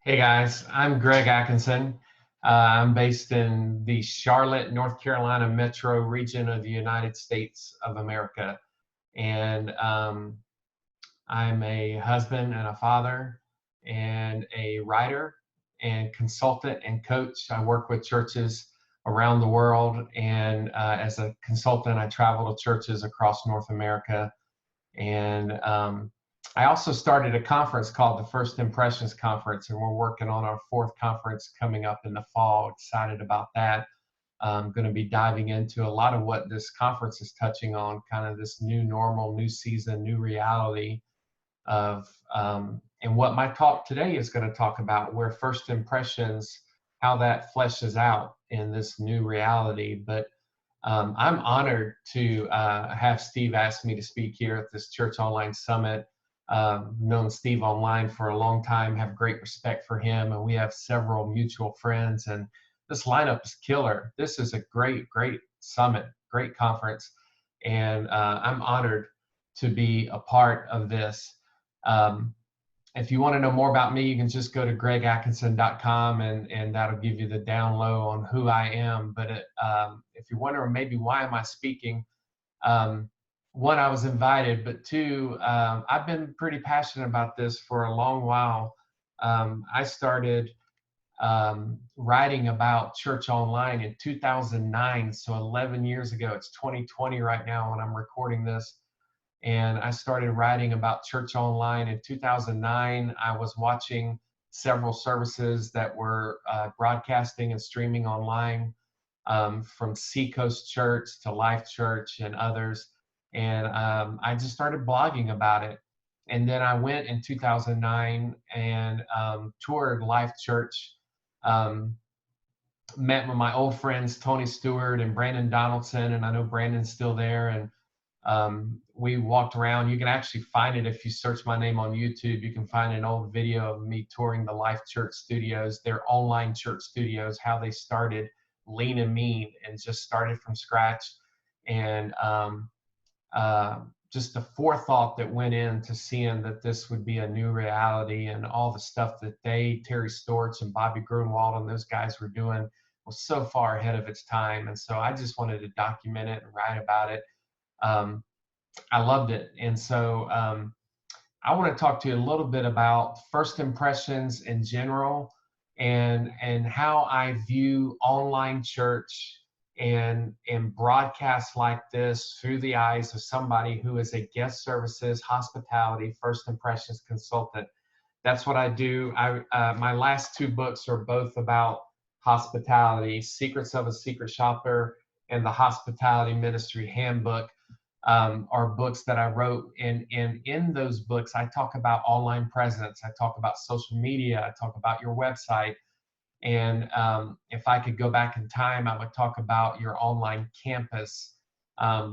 Hey guys, I'm Greg Atkinson. I'm based in the Charlotte, North Carolina metro region of the United States of America. And I'm a husband and a father and a writer and consultant and coach. I work with churches around the world. And as a consultant, I travel to churches across North America. And I also started a conference called the First Impressions Conference, and we're working on our fourth conference coming up in the fall. Excited about that. I'm going to be diving into a lot of what this conference is touching on, kind of this new normal, new season, new reality of, and what my talk today is going to talk about, where first impressions, how that fleshes out in this new reality. But I'm honored to have Steve ask me to speak here at this Church Online Summit. Known Steve online for a long time, have great respect for him, and we have several mutual friends. And this lineup is killer. This is a great, great summit, great conference, and I'm honored to be a part of this. Um, if you want to know more about me, you can just go to gregatkinson.com, and that'll give you the down low on who I am. But if you're wondering maybe why am I speaking, um, one, I was invited, but two, I've been pretty passionate about this for a long while. I started writing about church online in 2009, so 11 years ago. It's 2020 right now when I'm recording this. And I started writing about church online in 2009. I was watching several services that were broadcasting and streaming online, from Seacoast Church to Life Church and others. And I just started blogging about it. And then I went in 2009 and toured Life Church, um, met with my old friends, Tony Stewart and Brandon Donaldson. And I know Brandon's still there. And we walked around. You can actually find it if you search my name on YouTube. You can find an old video of me touring the Life Church studios, their online church studios, how they started lean and mean and just started from scratch. And just the forethought that went into seeing that this would be a new reality, and all the stuff that Terry Storch and Bobby Grunwald and those guys were doing was so far ahead of its time. And so I just wanted to document it and write about it. um, I loved it. And so I want to talk to you a little bit about first impressions in general, and how I view online church and broadcasts like this through the eyes of somebody who is a guest services, hospitality, first impressions consultant. That's what I do. My last two books are both about hospitality: Secrets of a Secret Shopper and the Hospitality Ministry Handbook. Are books that I wrote. And in those books, I talk about online presence. I talk about social media. I talk about your website. And if I could go back in time, I would talk about your online campus,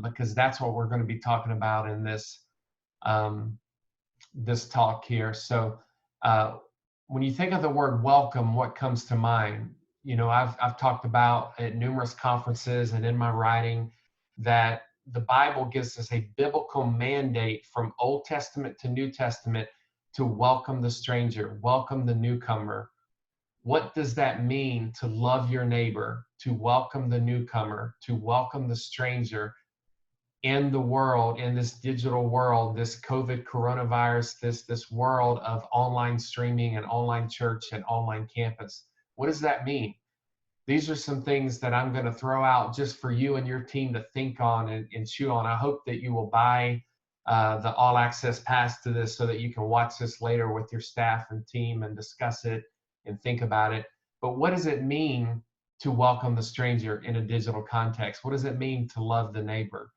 because that's what we're going to be talking about in um, this talk here. So uh, when you think of the word welcome, what comes to mind? I've talked about at numerous conferences and in my writing that the Bible gives us a biblical mandate from Old Testament to New Testament to welcome the stranger, welcome the newcomer. What does that mean to love your neighbor, to welcome the newcomer, to welcome the stranger in the world, in this digital world, this COVID coronavirus, this world of online streaming and online church and online campus? What does that mean? These are some things that I'm going to throw out just for you and your team to think on and chew on. I hope that you will buy the all access pass to this so that you can watch this later with your staff and team and discuss it and think about it. But what does it mean to welcome the stranger in a digital context? What does it mean to love the neighbor?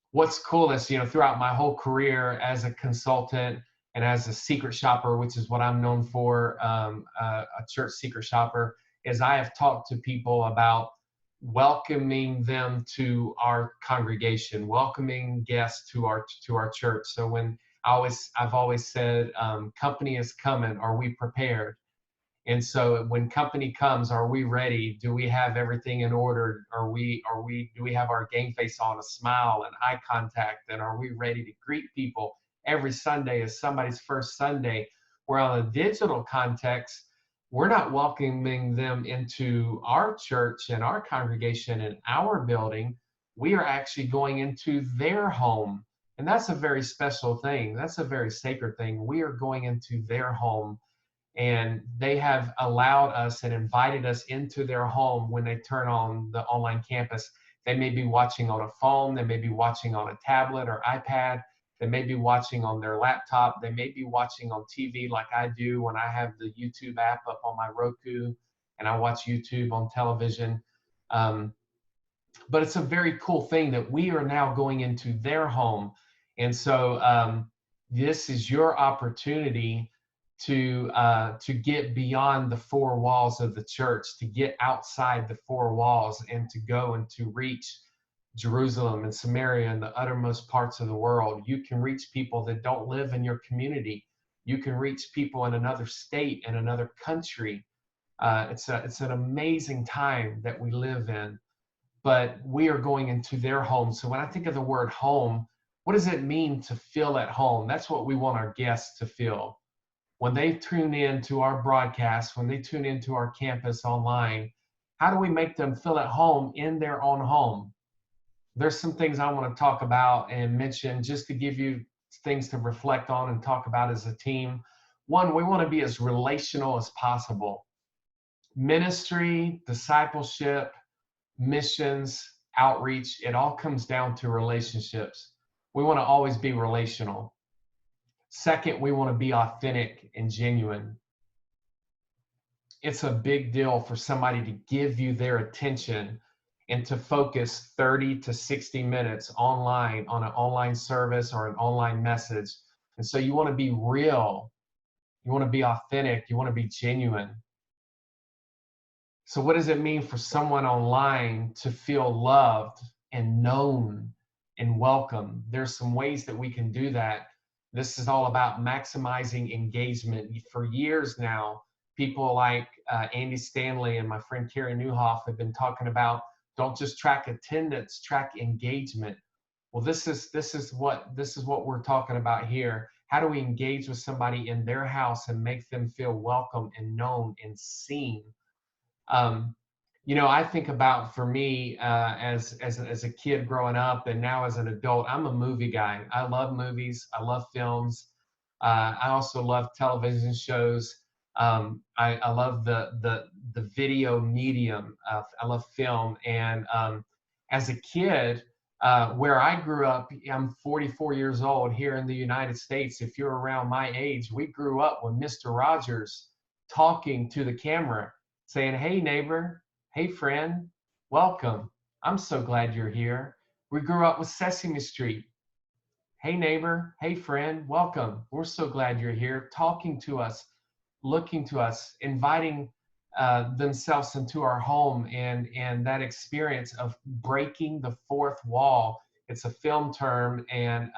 What's cool is, throughout my whole career as a consultant and as a secret shopper, which is what I'm known for, a church secret shopper, is I have talked to people about welcoming them to our congregation, welcoming guests to our church. So I've always said, company is coming. Are we prepared? And so when company comes, are we ready? Do we have everything in order? Do we have our game face on, a smile and eye contact? And are we ready to greet people? Every Sunday is somebody's first Sunday. Where on a digital context, we're not welcoming them into our church and our congregation and our building. We are actually going into their home. And that's a very special thing. That's a very sacred thing. We are going into their home, and they have allowed us and invited us into their home when they turn on the online campus. They may be watching on a phone, they may be watching on a tablet or iPad, they may be watching on their laptop, they may be watching on TV like I do when I have the YouTube app up on my Roku and I watch YouTube on television. Um, but it's a very cool thing that we are now going into their home. And so this is your opportunity to get beyond the four walls of the church, to get outside the four walls, and to go and to reach Jerusalem and Samaria and the uttermost parts of the world. You can reach people that don't live in your community. You can reach people in another state and another country. It's an amazing time that we live in, but we are going into their home. So when I think of the word home, what does it mean to feel at home? That's what we want our guests to feel. When they tune in to our broadcast, when they tune into our campus online, how do we make them feel at home in their own home? There's some things I want to talk about and mention just to give you things to reflect on and talk about as a team. One, we want to be as relational as possible. Ministry, discipleship, missions, outreach, it all comes down to relationships. We want to always be relational. Second, we want to be authentic and genuine. It's a big deal for somebody to give you their attention and to focus 30 to 60 minutes online on an online service or an online message. And so you want to be real. You want to be authentic. You want to be genuine. So what does it mean for someone online to feel loved and known and welcome? There's some ways that we can do that. This is all about maximizing engagement. For years now, people like Andy Stanley and my friend Carrie Newhoff have been talking about, don't just track attendance, track engagement. Well, this is what we're talking about here. How do we engage with somebody in their house and make them feel welcome and known and seen? I think about, for me, as a kid growing up and now as an adult, I'm a movie guy. I love movies. I love films. I also love television shows. I love the video medium. I love film. And as a kid, where I grew up, I'm 44 years old here in the United States. If you're around my age, we grew up with Mr. Rogers talking to the camera, saying, "Hey, neighbor. Hey, friend. Welcome. I'm so glad you're here." We grew up with Sesame Street. "Hey, neighbor. Hey, friend. Welcome. We're so glad you're here," talking to us, looking to us, inviting themselves into our home, and that experience of breaking the fourth wall. It's a film term, and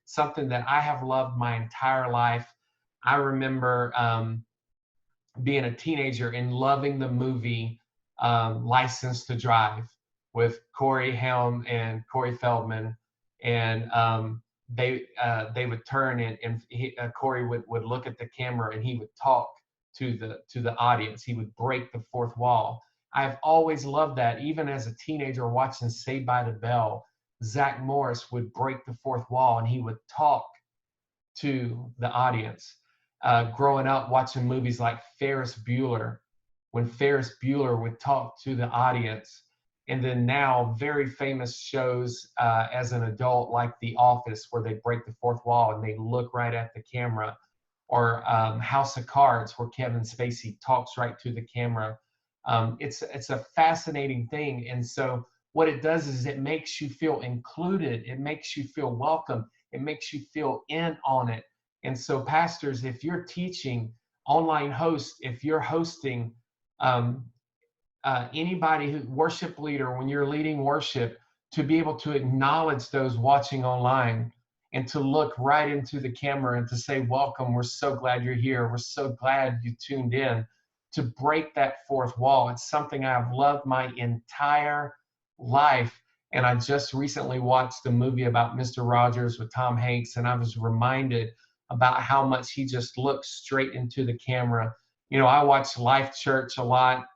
something that I have loved my entire life. I remember being a teenager and loving the movie License to Drive with Corey Haim and Corey Feldman, and they would turn and Corey would look at the camera and he would talk to the audience. He would break the fourth wall. I've always loved that. Even as a teenager watching Saved by the Bell, Zach Morris would break the fourth wall and he would talk to the audience. Growing up watching movies like Ferris Bueller, when Ferris Bueller would talk to the audience. And then now very famous shows as an adult like The Office, where they break the fourth wall and they look right at the camera. Or House of Cards, where Kevin Spacey talks right to the camera. It's a fascinating thing. And so what it does is it makes you feel included. It makes you feel welcome. It makes you feel in on it. And so pastors, if you're teaching, online hosts, if you're hosting, anybody, worship leader, when you're leading worship, to be able to acknowledge those watching online and to look right into the camera and to say, "Welcome, we're so glad you're here. We're so glad you tuned in," to break that fourth wall. It's something I've loved my entire life. And I just recently watched a movie about Mr. Rogers with Tom Hanks, and I was reminded about how much he just looks straight into the camera. You know, I watch Life Church a lot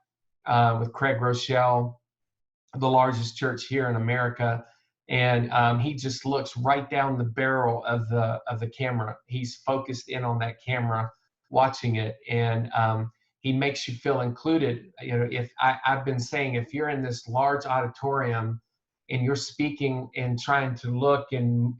with Craig Rochelle, the largest church here in America, and he just looks right down the barrel of the camera. He's focused in on that camera, watching it, and he makes you feel included. You know, if I've been saying, if you're in this large auditorium and you're speaking and trying to look and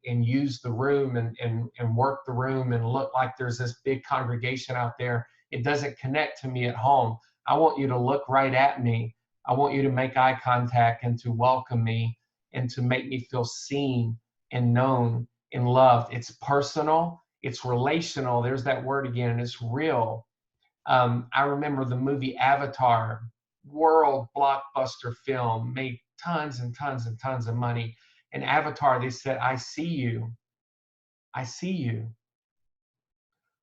use the room and work the room and look like there's this big congregation out there, it doesn't connect to me at home. I want you to look right at me. I want you to make eye contact and to welcome me and to make me feel seen and known and loved. It's personal, it's relational. There's that word again, and it's real. I remember the movie Avatar, world blockbuster film, made tons and tons and tons of money. In Avatar, they said, I see you. I see you.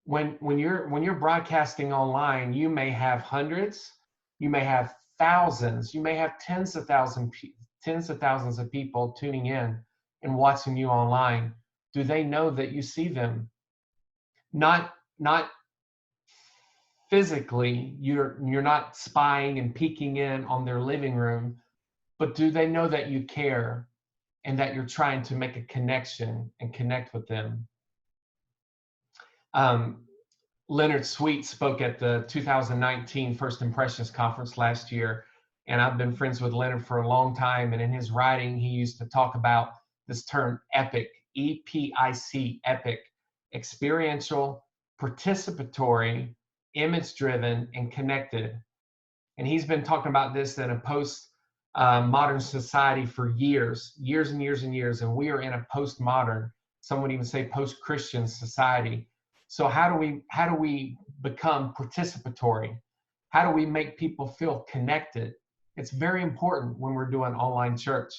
When you're broadcasting online, you may have hundreds, you may have thousands, you may have tens of thousands of people tuning in and watching you online. Do they know that you see them? Not physically, you're not spying and peeking in on their living room, but do they know that you care and that you're trying to make a connection and connect with them? Leonard Sweet spoke at the 2019 First Impressions Conference last year, and I've been friends with Leonard for a long time, and in his writing, he used to talk about this term epic, E-P-I-C, epic, experiential, participatory, image-driven, and connected. And he's been talking about this in a post-modern society for years and years and years, and we are in a postmodern, some would even say post-Christian society. So how do we become participatory? How do we make people feel connected? It's very important when we're doing online church.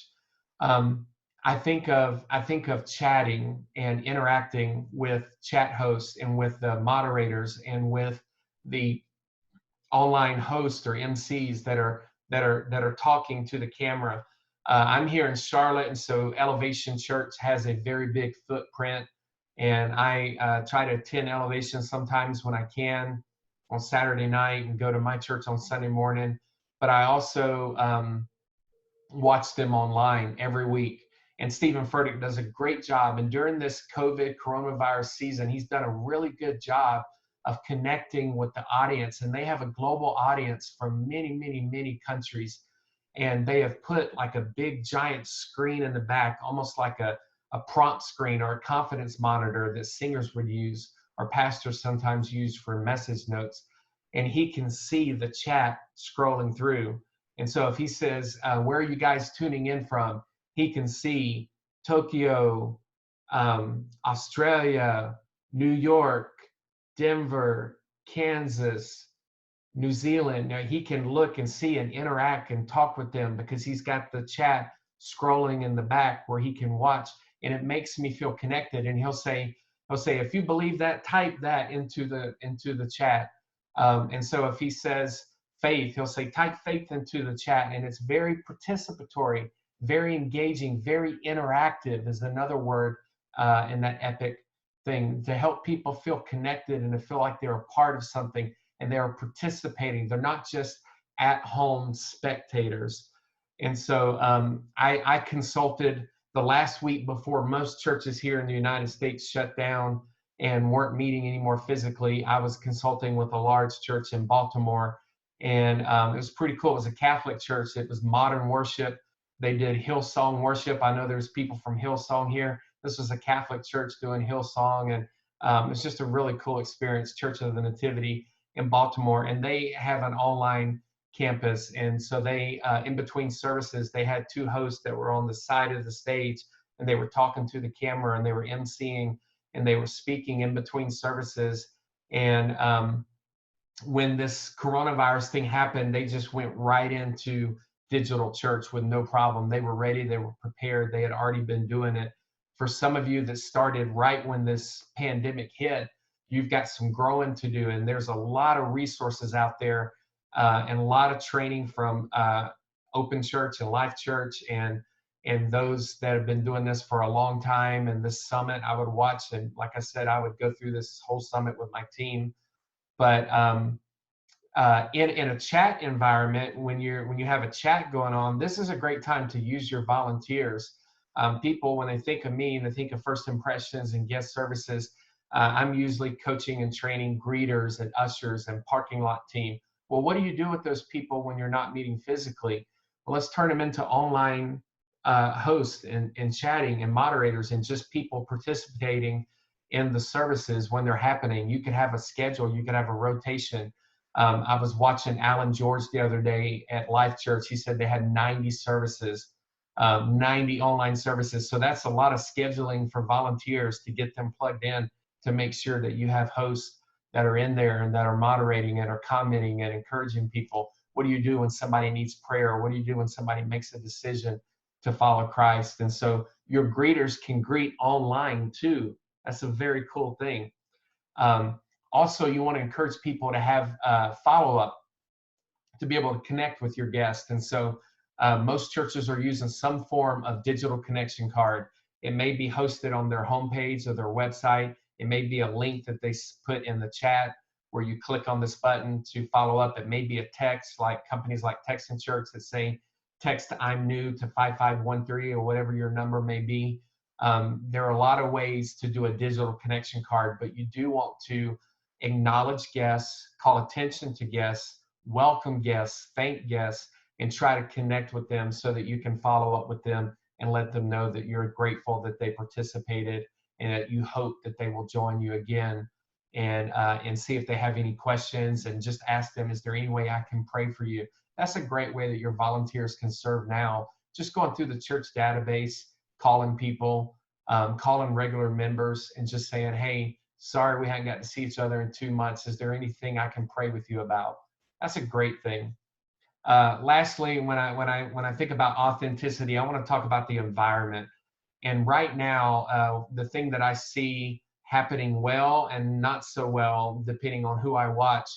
I think of chatting and interacting with chat hosts and with the moderators and with the online hosts or MCs that are talking to the camera. I'm here in Charlotte, and so Elevation Church has a very big footprint. And I try to attend Elevation sometimes when I can on Saturday night and go to my church on Sunday morning. But I also watch them online every week. And Stephen Furtick does a great job. And during this COVID coronavirus season, he's done a really good job of connecting with the audience. And they have a global audience from many, many, many countries. And they have put like a big giant screen in the back, almost like a prompt screen or a confidence monitor that singers would use or pastors sometimes use for message notes. And he can see the chat scrolling through. And so if he says, where are you guys tuning in from? He can see Tokyo, Australia, New York, Denver, Kansas, New Zealand. Now he can look and see and interact and talk with them because he's got the chat scrolling in the back where he can watch, and it makes me feel connected. And he'll say, if you believe that, type that into the chat. And so if he says faith, he'll say, type faith into the chat. And it's very participatory, very engaging, very interactive is another word in that epic thing, to help people feel connected and to feel like they're a part of something and they're participating. They're not just at home spectators. And so I consulted the last week before most churches here in the United States shut down and weren't meeting anymore physically. I was consulting with a large church in Baltimore, and it was pretty cool. It was a Catholic church. It was modern worship. They did Hillsong worship. I know there's people from Hillsong here. This was a Catholic church doing Hillsong, and it was just a really cool experience, Church of the Nativity in Baltimore. And they have an online campus, and so they in between services they had two hosts that were on the side of the stage, and they were talking to the camera, and they were emceeing, and they were speaking in between services. And when this coronavirus thing happened, they just went right into digital church with no problem. They were ready, they were prepared, they had already been doing it. For some of you that started right when this pandemic hit, you've got some growing to do, and there's a lot of resources out there and a lot of training from Open Church and Life Church and and those that have been doing this for a long time. And this summit I would watch, and like I said, I would go through this whole summit with my team. But in a chat environment, when you have a chat going on, this is a great time to use your volunteers. People, when they think of me and they think of First Impressions and guest services, I'm usually coaching and training greeters and ushers and parking lot team. Well, what do you do with those people when you're not meeting physically? Well, let's turn them into online hosts and chatting and moderators and just people participating in the services when they're happening. You could have a schedule, you could have a rotation. I was watching Alan George the other day at Life Church. He said they had 90 services, 90 online services. So that's a lot of scheduling for volunteers to get them plugged in to make sure that you have hosts that are in there and that are moderating and are commenting and encouraging people. What do you do when somebody needs prayer? What do you do when somebody makes a decision to follow Christ? And so your greeters can greet online too. That's a very cool thing. Also, you want to encourage people to have follow-up, to be able to connect with your guests. And so most churches are using some form of digital connection card. It may be hosted on their homepage or their website. It may be a link that they put in the chat where you click on this button to follow up. It may be a text, like companies like Text and Church that say, text I'm new to 5513 or whatever your number may be. There are a lot of ways to do a digital connection card, but you do want to acknowledge guests, call attention to guests, welcome guests, thank guests, and try to connect with them so that you can follow up with them and let them know that you're grateful that they participated and that you hope that they will join you again, and see if they have any questions, and just ask them, is there any way I can pray for you? That's a great way that your volunteers can serve now. Just going through the church database, calling people, calling regular members and just saying, hey, sorry we haven't got to see each other in 2 months. Is there anything I can pray with you about? That's a great thing. Lastly, when I think about authenticity, I want to talk about the environment. And right now, the thing that I see happening well and not so well, depending on who I watch,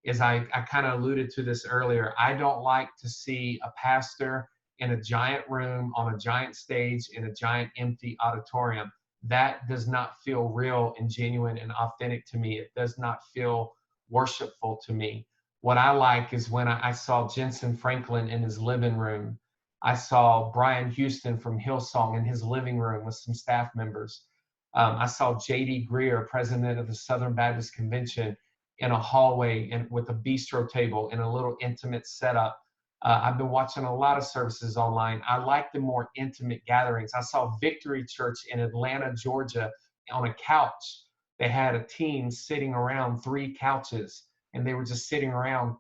is I kind of alluded to this earlier. I don't like to see a pastor in a giant room on a giant stage in a giant empty auditorium. That does not feel real and genuine and authentic to me. It does not feel worshipful to me. What I like is when I saw Jensen Franklin in his living room. I saw Brian Houston from Hillsong in his living room with some staff members. I saw J.D. Greer, president of the Southern Baptist Convention, in a hallway and with a bistro table in a little intimate setup. I've been watching a lot of services online. I like the more intimate gatherings. I saw Victory Church in Atlanta, Georgia, on a couch. They had a team sitting around 3 couches, and they were just sitting around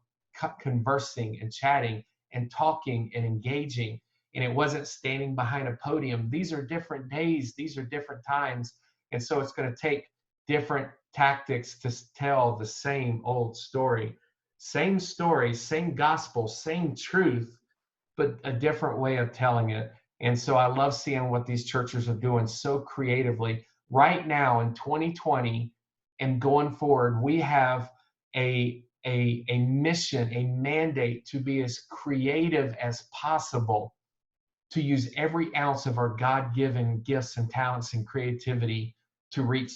conversing and chatting and talking and engaging. And it wasn't standing behind a podium. These are different days. These are different times. And so it's going to take different tactics to tell the same old story. Same story, same gospel, same truth, but a different way of telling it. And so I love seeing what these churches are doing so creatively. Right now in 2020 and going forward, we have a mission, a mandate to be as creative as possible, to use every ounce of our God-given gifts and talents and creativity to reach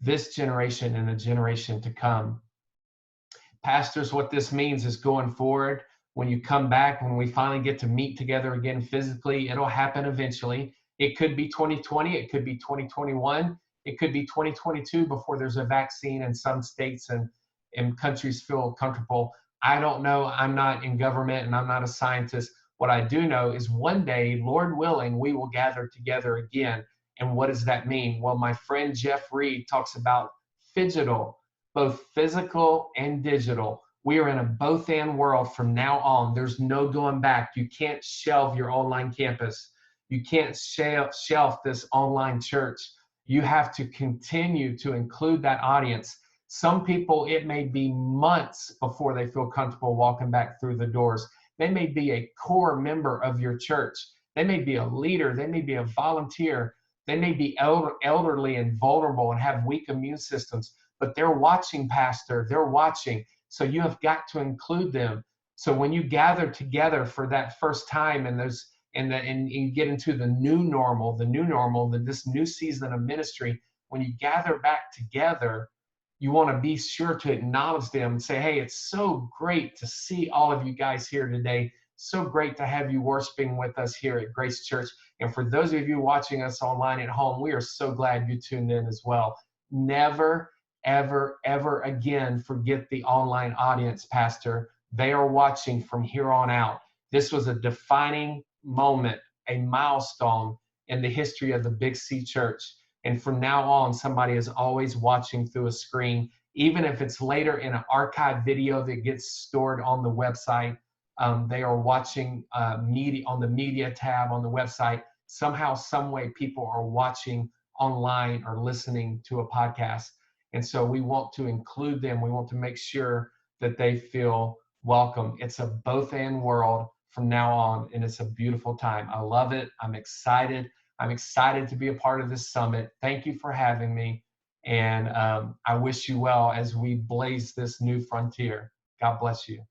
this generation and the generation to come. Pastors, what this means is going forward, when you come back, when we finally get to meet together again physically, it'll happen eventually. It could be 2020, it could be 2021, it could be 2022 before there's a vaccine in some states and countries feel comfortable. I don't know. I'm not in government and I'm not a scientist. What I do know is one day, Lord willing, we will gather together again. And what does that mean? Well, my friend Jeff Reed talks about phygital, both physical and digital. We are in a both and world from now on. There's no going back. You can't shelve your online campus. You can't shelf this online church. You have to continue to include that audience. Some people, it may be months before they feel comfortable walking back through the doors. They may be a core member of your church. They may be a leader. They may be a volunteer. They may be elderly and vulnerable and have weak immune systems, but they're watching, Pastor. They're watching. So you have got to include them. So when you gather together for that first time and and get into the new normal, this new season of ministry. When you gather back together, you want to be sure to acknowledge them and say, hey, it's so great to see all of you guys here today. So great to have you worshiping with us here at Grace Church. And for those of you watching us online at home, we are so glad you tuned in as well. Never, ever, ever again forget the online audience, Pastor. They are watching from here on out. This was a defining moment, a milestone in the history of the Big C Church. And from now on, somebody is always watching through a screen, even if it's later in an archive video that gets stored on the website. They are watching media on the media tab on the website. Somehow, some way, people are watching online or listening to a podcast. And so we want to include them. We want to make sure that they feel welcome. It's a both and world from now on, and it's a beautiful time. I love it. I'm excited. I'm excited to be a part of this summit. Thank you for having me. And I wish you well as we blaze this new frontier. God bless you.